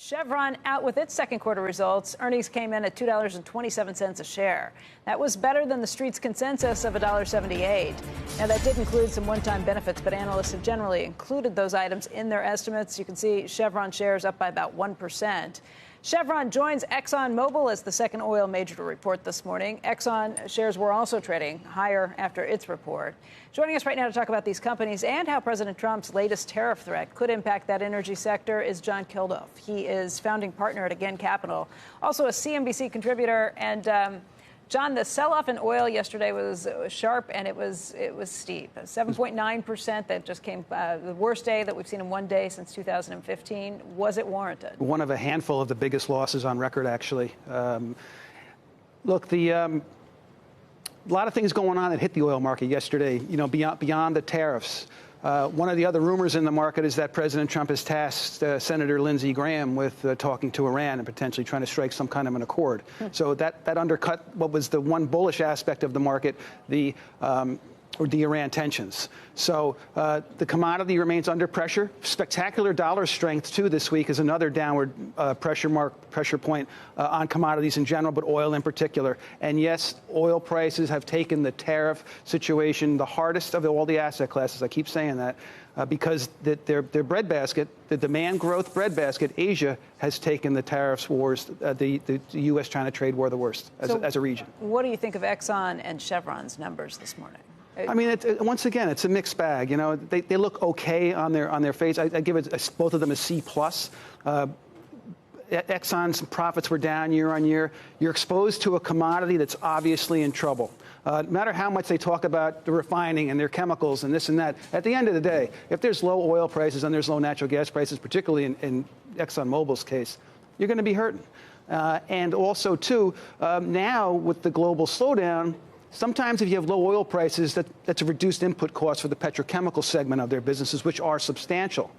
Chevron out with its second quarter results. Earnings came in at $2.27 a share. That was better than the street's consensus of $1.78. Now, that did include some one-time benefits, but analysts have generally included those items in their estimates. You can see Chevron shares up by about 1%. Chevron joins Exxon Mobil as the second oil major to report this morning. Exxon shares were also trading higher after its report. Joining us right now to talk about these companies and how President Trump's latest tariff threat could impact that energy sector is John Kilduff. He is founding partner at Again Capital, also a CNBC contributor. And John, the sell-off in oil yesterday was sharp and it was steep. 7.9%. That just came the worst day that we've seen in one day since 2015. Was it warranted? One of a handful of the biggest losses on record, actually. Look, a lot of things going on that hit the oil market yesterday. You know, beyond the tariffs. One of the other rumors in the market is that President Trump has tasked Senator Lindsey Graham with talking to Iran and potentially trying to strike some kind of an accord. So that undercut what was the one bullish aspect of the market, the Iran tensions. So the commodity remains under pressure. Spectacular dollar strength, too, this week is another downward pressure point on commodities in general, but oil in particular. And yes, oil prices have taken the tariff situation the hardest of all the asset classes. I keep saying that because their breadbasket, the demand growth breadbasket, Asia has taken the tariffs wars, the U.S.-China trade war the worst as a region. What do you think of Exxon and Chevron's numbers this morning? I mean, once again, it's a mixed bag. You know, they look okay on their face. I give both of them a C+. Exxon's profits were down year on year. You're exposed to a commodity that's obviously in trouble. No matter how much they talk about the refining and their chemicals and this and that, at the end of the day, if there's low oil prices and there's low natural gas prices, particularly in ExxonMobil's case, you're going to be hurting. And also, too, now with the global slowdown, sometimes if you have low oil prices, that's a reduced input cost for the petrochemical segment of their businesses, which are substantial.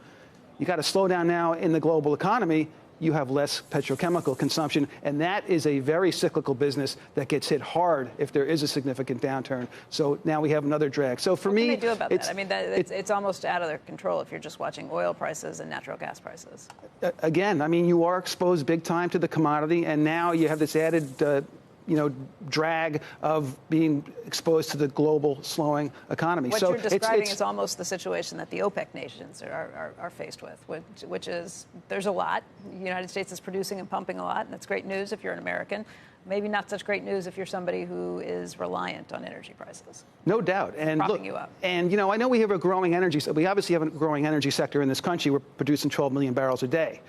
You got to slow down now in the global economy. You have less petrochemical consumption, and that is a very cyclical business that gets hit hard if there is a significant downturn. So now we have another drag. So for me, what can they do about that? I mean, it's almost out of their control if you're just watching oil prices and natural gas prices. Again, I mean, you are exposed big time to the commodity, and now you have this added drag of being exposed to the global slowing economy. What you're describing is almost the situation that the OPEC nations are faced with, which is there's a lot. The United States is producing and pumping a lot, and that's great news if you're an American. Maybe not such great news if you're somebody who is reliant on energy prices. No doubt. And propping you up. And, I know we have a growing we obviously have a growing energy sector in this country. We're producing 12 million barrels a day.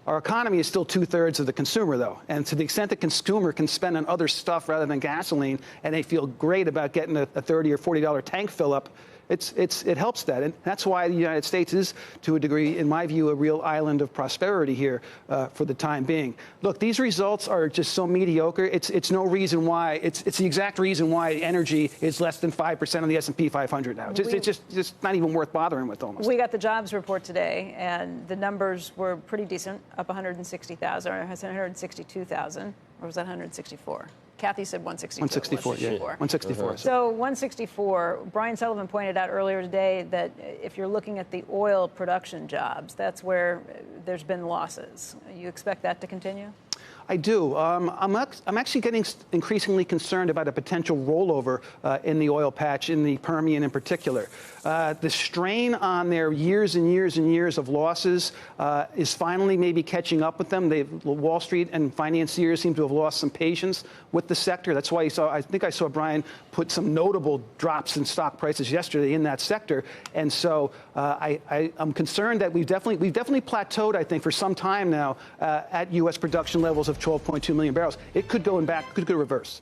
Our economy is still 2/3 of the consumer, though. And to the extent the consumer can spend on other stuff rather than gasoline, and they feel great about getting a $30 or $40 tank fill up, it helps that. And that's why the United States is, to a degree, in my view, a real island of prosperity here for the time being. Look, these results are just so mediocre. It's no reason why. It's the exact reason why energy is less than 5% of the S&P 500 now. It's just not even worth bothering with almost. We got the jobs report today, and the numbers were pretty decent, up 160,000, or 162,000, or was that 164? Kathy said 164. 164, yeah. 164. So 164, Brian Sullivan pointed out earlier today that if you're looking at the oil production jobs, that's where there's been losses. You expect that to continue? I do. I'm actually getting increasingly concerned about a potential rollover in the oil patch, in the Permian in particular. The strain on their years and years and years of losses is finally maybe catching up with them. Wall Street and financiers seem to have lost some patience with the sector. That's why I think I saw Brian put some notable drops in stock prices yesterday in that sector. And so I'm concerned that we've definitely plateaued, I think, for some time now at U.S. production levels of 12.2 million barrels. It could go back, could go reverse.